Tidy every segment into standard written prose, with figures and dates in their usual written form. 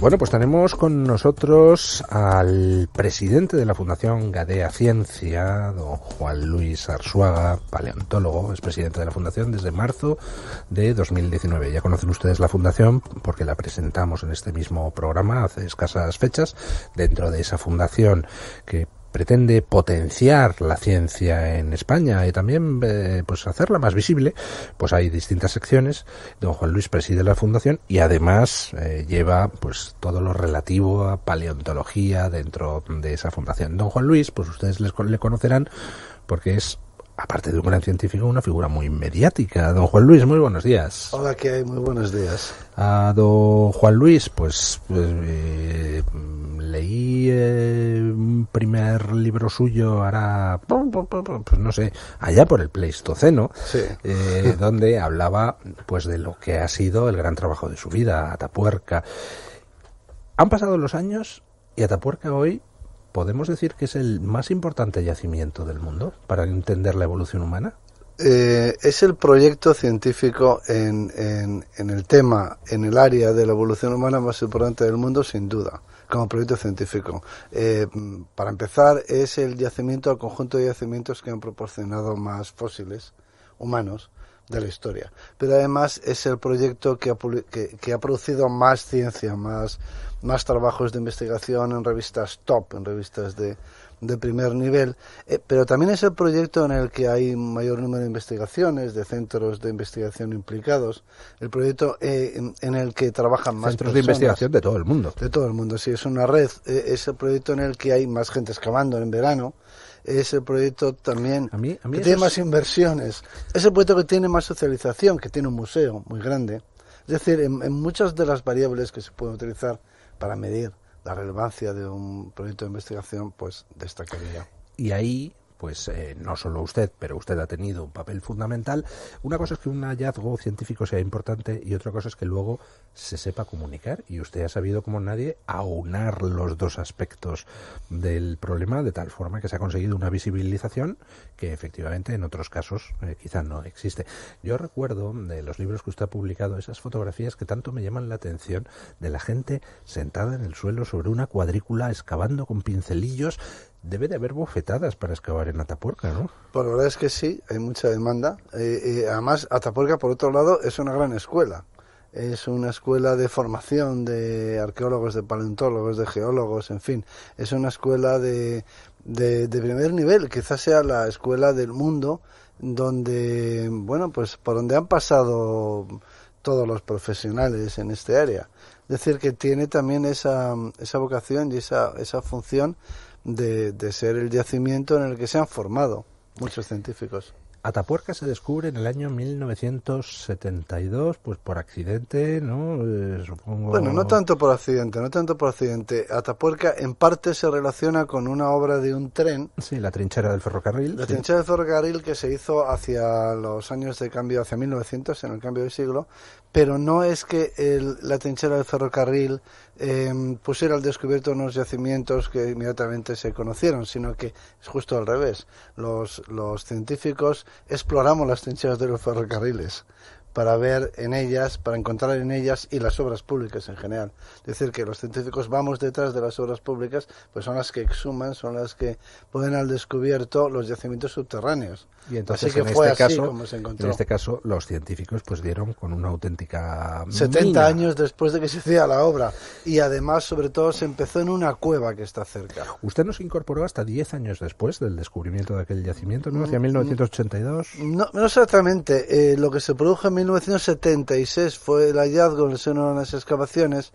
Bueno, pues tenemos con nosotros al presidente de la Fundación Gadea Ciencia, don Juan Luis Arzuaga, paleontólogo, es presidente de la Fundación desde marzo de 2019. Ya conocen ustedes la Fundación porque la presentamos en este mismo programa hace escasas fechas. Dentro de esa fundación que pretende potenciar la ciencia en España y también pues hacerla más visible, pues hay distintas secciones. Don Juan Luis preside la fundación y además lleva pues todo lo relativo a paleontología dentro de esa fundación. Don Juan Luis, pues ustedes le conocerán porque es, aparte de un gran científico, una figura muy mediática. Don Juan Luis, muy buenos días. Hola, ¿qué hay? Muy buenos días. A don Juan Luis, pues leí un primer libro suyo hará, pues no sé, allá por el Pleistoceno, sí. Donde hablaba pues de lo que ha sido el gran trabajo de su vida, Atapuerca. Han pasado los años y Atapuerca hoy podemos decir que es el más importante yacimiento del mundo para entender la evolución humana. Es el proyecto científico en el tema, en el área de la evolución humana más importante del mundo, sin duda, como proyecto científico. Para empezar, es el yacimiento, el conjunto de yacimientos que han proporcionado más fósiles humanos de la historia. Pero además es el proyecto que ha producido más ciencia, más trabajos de investigación en revistas top, en revistas de primer nivel, pero también es el proyecto en el que hay mayor número de investigaciones, de centros de investigación implicados, el proyecto en el que trabajan más centros personas, de investigación de todo el mundo. De todo el mundo, sí, es una red, es el proyecto en el que hay más gente excavando en verano, es el proyecto también que tiene más inversiones, es el proyecto que tiene más socialización, que tiene un museo muy grande. Es decir, en muchas de las variables que se pueden utilizar para medir la relevancia de un proyecto de investigación, pues destacaría. Y ahí, pues no solo usted, pero usted ha tenido un papel fundamental. Una cosa es que un hallazgo científico sea importante y otra cosa es que luego se sepa comunicar, y usted ha sabido como nadie aunar los dos aspectos del problema de tal forma que se ha conseguido una visibilización que efectivamente en otros casos quizá no existe. Yo recuerdo de los libros que usted ha publicado esas fotografías que tanto me llaman la atención de la gente sentada en el suelo sobre una cuadrícula excavando con pincelillos. Debe de haber bofetadas para excavar en Atapuerca, ¿no? Pues la verdad es que sí, hay mucha demanda. Además, Atapuerca, por otro lado, es una gran escuela. Es una escuela de formación de arqueólogos, de paleontólogos, de geólogos, en fin. Es una escuela de primer nivel, quizás sea la escuela del mundo donde, bueno, pues por donde han pasado todos los profesionales en este área. Es decir, que tiene también esa vocación y esa función de ser el yacimiento en el que se han formado muchos científicos. Atapuerca se descubre en el año 1972, pues por accidente, ¿no? Supongo. Bueno, no tanto por accidente. Atapuerca en parte se relaciona con una obra de un tren. Sí, la trinchera del ferrocarril. La trinchera del ferrocarril que se hizo hacia los años de cambio, hacia 1900, en el cambio de siglo, pero no es que la trinchera del ferrocarril pusiera al descubierto unos yacimientos que inmediatamente se conocieron, sino que es justo al revés. Los científicos exploramos las trincheras de los ferrocarriles para ver en ellas, para encontrar en ellas y las obras públicas en general. Es decir, que los científicos vamos detrás de las obras públicas, pues son las que exhuman, son las que ponen al descubierto los yacimientos subterráneos. Y entonces, así que fue así como se encontró. En este caso, los científicos pues dieron con una auténtica 70 mina. años después de que se hacía la obra. Y además, sobre todo, se empezó en una cueva que está cerca. Usted no se incorporó hasta 10 años después del descubrimiento de aquel yacimiento, ¿no? Hacia 1982. No exactamente. Lo que se produjo en 1976 fue el hallazgo en el seno de las excavaciones,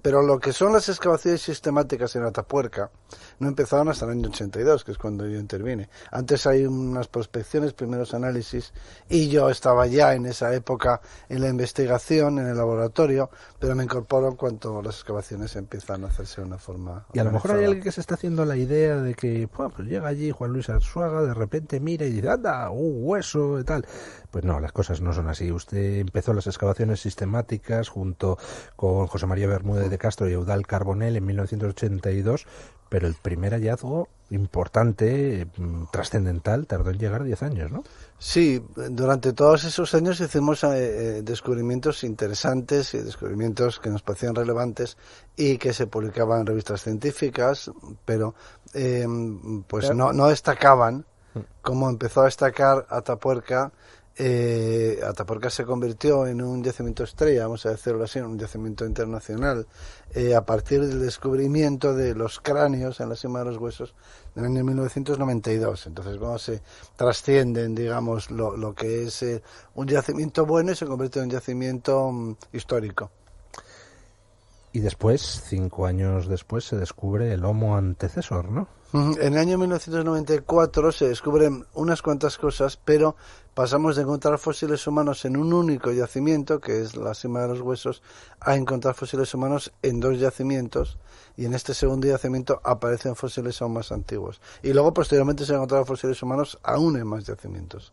pero lo que son las excavaciones sistemáticas en Atapuerca no empezaron hasta el año 82, que es cuando yo intervine. Antes hay unas prospecciones, primeros análisis, y yo estaba ya en esa época en la investigación, en el laboratorio, pero me incorporo en cuanto las excavaciones empiezan a hacerse de una forma Y a lo mejor hay organizada. alguien que se está haciendo la idea de que pues llega allí Juan Luis Arzuaga, de repente mira y dice, anda, un hueso y tal. Pues no, las cosas no son así. Usted empezó las excavaciones sistemáticas junto con José María Bermúdez de Castro y Eudald Carbonell en 1982, pero el primer hallazgo importante, trascendental, tardó en llegar 10 años, ¿no? Sí, durante todos esos años hicimos descubrimientos interesantes y descubrimientos que nos parecían relevantes y que se publicaban en revistas científicas, pero pues no destacaban como empezó a destacar Atapuerca. Atapuerca se convirtió en un yacimiento estrella, vamos a decirlo así, en un yacimiento internacional, a partir del descubrimiento de los cráneos en la cima de los huesos del año 1992. Entonces, cuando se trascienden, digamos, lo que es un yacimiento bueno y se convierte en un yacimiento histórico. Y después, 5 años después, se descubre el Homo antecesor, ¿no? En el año 1994 se descubren unas cuantas cosas, pero pasamos de encontrar fósiles humanos en un único yacimiento, que es la cima de los huesos, a encontrar fósiles humanos en 2 yacimientos, y en este segundo yacimiento aparecen fósiles aún más antiguos. Y luego, posteriormente, se han encontrado fósiles humanos aún en más yacimientos.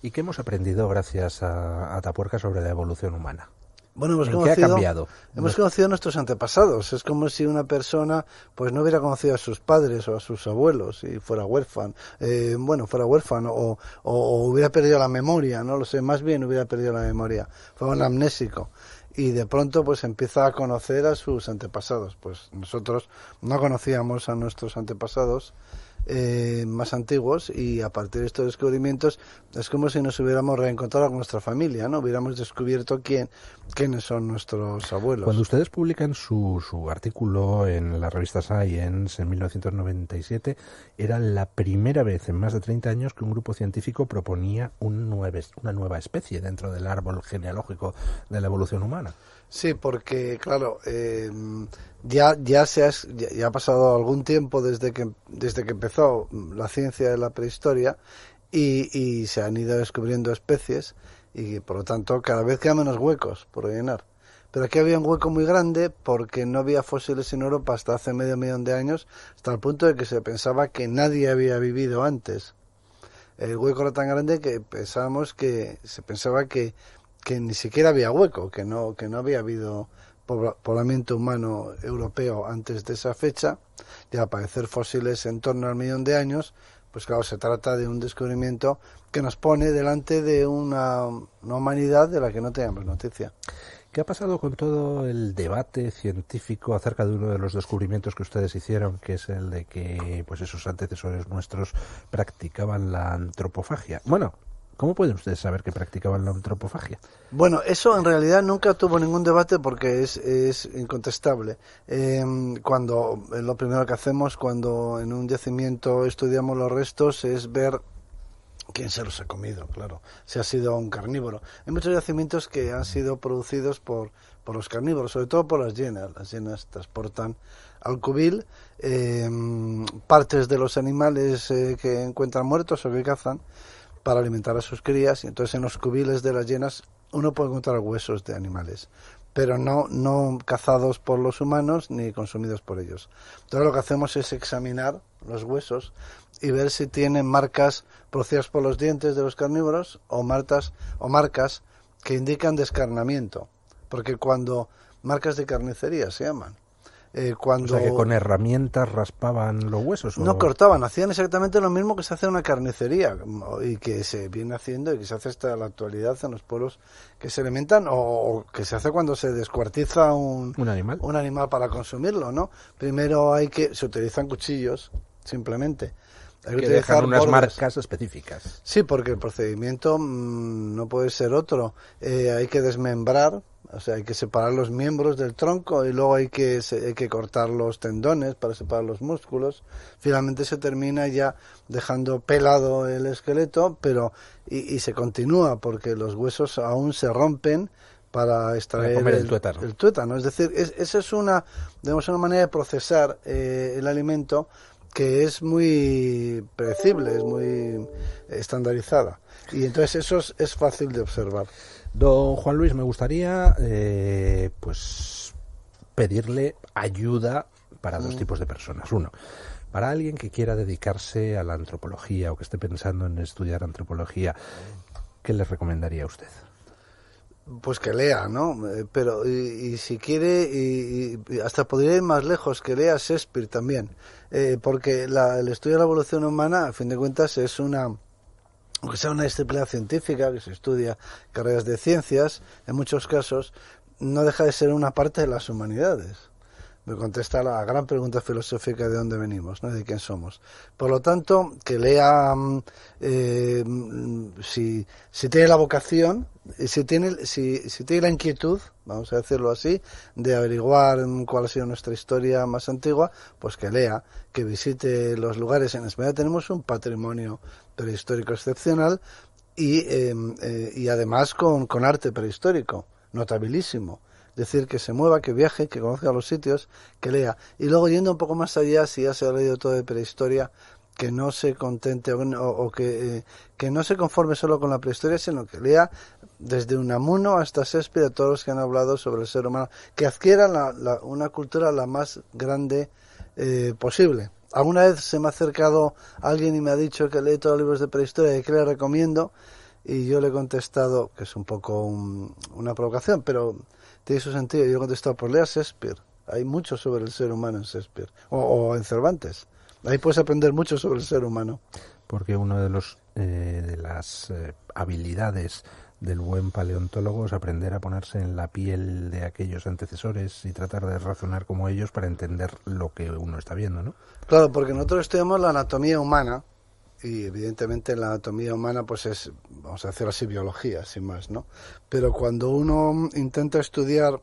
¿Y qué hemos aprendido gracias a Atapuerca sobre la evolución humana? Bueno, ¿Qué ha cambiado? Hemos conocido a nuestros antepasados. Es como si una persona pues no hubiera conocido a sus padres o a sus abuelos y fuera huérfano. Fuera huérfano o hubiera perdido la memoria, no lo sé, más bien hubiera perdido la memoria. Fue un amnésico. Y de pronto pues empieza a conocer a sus antepasados. Pues nosotros no conocíamos a nuestros antepasados más antiguos, y a partir de estos descubrimientos es como si nos hubiéramos reencontrado con nuestra familia, ¿no? Hubiéramos descubierto quiénes son nuestros abuelos. Cuando ustedes publican su artículo en la revista Science en 1997, era la primera vez en más de 30 años que un grupo científico proponía una nueva especie dentro del árbol genealógico de la evolución humana. Sí, porque claro, ya ha pasado algún tiempo desde que empezó la ciencia de la prehistoria y se han ido descubriendo especies y por lo tanto cada vez quedan menos huecos por rellenar. Pero aquí había un hueco muy grande porque no había fósiles en Europa hasta hace medio millón de años, hasta el punto de que se pensaba que nadie había vivido antes. El hueco era tan grande que se pensaba que ni siquiera había hueco, que no había habido poblamiento humano europeo antes de esa fecha, y al aparecer fósiles en torno al millón de años, pues claro, se trata de un descubrimiento que nos pone delante de una humanidad de la que no teníamos noticia. ¿Qué ha pasado con todo el debate científico acerca de uno de los descubrimientos que ustedes hicieron, que es el de que pues esos antecesores nuestros practicaban la antropofagia? Bueno, ¿cómo pueden ustedes saber que practicaban la antropofagia? Bueno, eso en realidad nunca tuvo ningún debate porque es incontestable. Lo primero que hacemos cuando en un yacimiento estudiamos los restos es ver quién se los ha comido, claro, si ha sido un carnívoro. Hay muchos yacimientos que han sido producidos por los carnívoros, sobre todo por las hienas. Las hienas transportan al cubil partes de los animales que encuentran muertos o que cazan para alimentar a sus crías, y entonces en los cubiles de las hienas uno puede encontrar huesos de animales, pero no cazados por los humanos ni consumidos por ellos. Entonces lo que hacemos es examinar los huesos y ver si tienen marcas producidas por los dientes de los carnívoros o marcas que indican descarnamiento, porque marcas de carnicería se llaman. O sea, que con herramientas raspaban los huesos. No cortaban, hacían exactamente lo mismo que se hace en una carnicería y que se viene haciendo y que se hace hasta la actualidad en los pueblos que se alimentan, o que se hace cuando se descuartiza un animal para consumirlo, ¿no? Primero se utilizan cuchillos, simplemente. Hay que dejar unas marcas específicas. Sí, porque el procedimiento no puede ser otro. Hay que desmembrar, o sea, hay que separar los miembros del tronco y luego hay que cortar los tendones para separar los músculos. Finalmente se termina ya dejando pelado el esqueleto, pero y se continúa porque los huesos aún se rompen para extraer el tuétano. Es decir, esa es una manera de procesar el alimento que es muy predecible, es muy estandarizada. Y entonces eso es fácil de observar. Don Juan Luis, me gustaría pedirle ayuda para 2 tipos de personas. Uno, para alguien que quiera dedicarse a la antropología o que esté pensando en estudiar antropología, ¿qué les recomendaría a usted? Pues que lea, ¿no? Pero y si quiere, y hasta podría ir más lejos, que lea Shakespeare también, porque el estudio de la evolución humana, a fin de cuentas, es aunque sea una disciplina científica que se estudia carreras de ciencias, en muchos casos, no deja de ser una parte de las humanidades. Me contesta la gran pregunta filosófica de dónde venimos, ¿no? De quién somos. Por lo tanto, que lea, si tiene la vocación, si tiene la inquietud, vamos a decirlo así, de averiguar cuál ha sido nuestra historia más antigua, pues que lea, que visite los lugares. En España tenemos un patrimonio prehistórico excepcional y además con arte prehistórico, notabilísimo. Es decir, que se mueva, que viaje, que conozca los sitios, que lea. Y luego, yendo un poco más allá, si ya se ha leído todo de prehistoria, que no se contente o que no se conforme solo con la prehistoria, sino que lea desde Unamuno hasta Shakespeare, a todos los que han hablado sobre el ser humano, que adquiera una cultura la más grande posible. Alguna vez se me ha acercado alguien y me ha dicho que lee todos los libros de prehistoria y que le recomiendo, y yo le he contestado, que es un poco una provocación, pero tiene su sentido. Yo he contestado, pues lea Shakespeare. Hay mucho sobre el ser humano en Shakespeare. O en Cervantes. Ahí puedes aprender mucho sobre el ser humano. Porque uno de las habilidades del buen paleontólogo es aprender a ponerse en la piel de aquellos antecesores y tratar de razonar como ellos para entender lo que uno está viendo, ¿no? Claro, porque nosotros estudiamos la anatomía humana, y evidentemente la anatomía humana pues es, vamos a decirlo así, biología, sin más, ¿no? Pero cuando uno intenta estudiar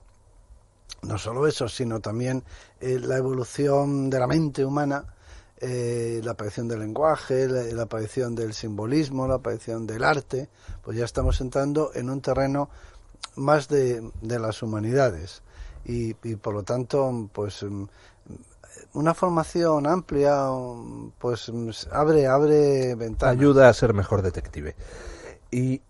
no solo eso, sino también la evolución de la mente humana, la aparición del lenguaje, la aparición del simbolismo, la aparición del arte, pues ya estamos entrando en un terreno más de las humanidades y por lo tanto pues una formación amplia pues abre ventanas. Ayuda a ser mejor detective. Y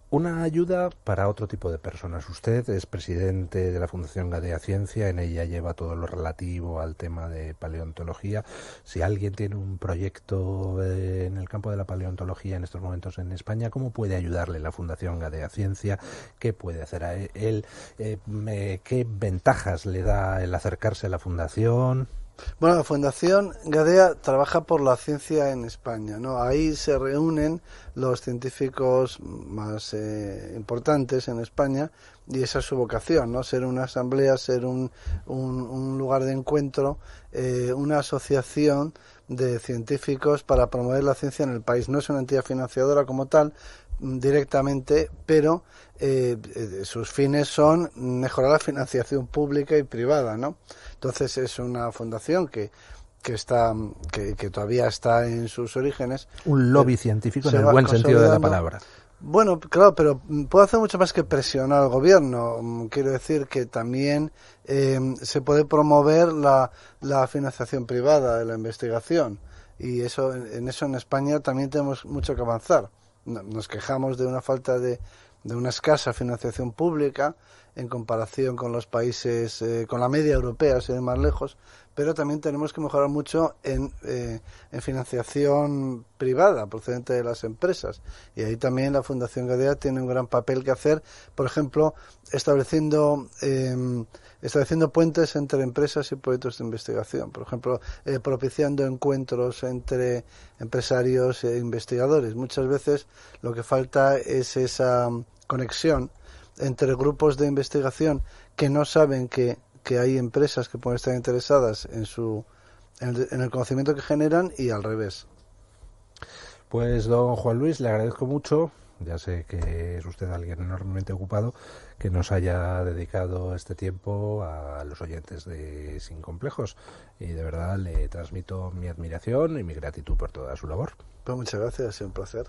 una ayuda para otro tipo de personas. Usted es presidente de la Fundación Gadea Ciencia, en ella lleva todo lo relativo al tema de paleontología. Si alguien tiene un proyecto en el campo de la paleontología en estos momentos en España, ¿cómo puede ayudarle la Fundación Gadea Ciencia? ¿Qué puede hacer a él? ¿Qué ventajas le da el acercarse a la Fundación? Bueno, la Fundación Gadea trabaja por la ciencia en España, ¿no? Ahí se reúnen los científicos más importantes en España y esa es su vocación, ¿no? Ser una asamblea, ser un lugar de encuentro, una asociación de científicos para promover la ciencia en el país. No es una entidad financiadora como tal, directamente, pero sus fines son mejorar la financiación pública y privada, ¿no? Entonces es una fundación que todavía está en sus orígenes. Un lobby científico en el buen sentido de la palabra. Bueno, claro, pero puede hacer mucho más que presionar al gobierno. Quiero decir que también se puede promover la financiación privada de la investigación. Y eso en España también tenemos mucho que avanzar. Nos quejamos de una falta de una escasa financiación pública en comparación con los países, con la media europea, sin ir más lejos, pero también tenemos que mejorar mucho en financiación privada procedente de las empresas. Y ahí también la Fundación Gadea tiene un gran papel que hacer, por ejemplo, estableciendo puentes entre empresas y proyectos de investigación, por ejemplo, propiciando encuentros entre empresarios e investigadores. Muchas veces lo que falta es esa conexión entre grupos de investigación que no saben que hay empresas que pueden estar interesadas en el conocimiento que generan y al revés. Pues don Juan Luis, le agradezco mucho, ya sé que es usted alguien enormemente ocupado, que nos haya dedicado este tiempo a los oyentes de Sin Complejos, y de verdad le transmito mi admiración y mi gratitud por toda su labor. Pues muchas gracias, ha sido un placer.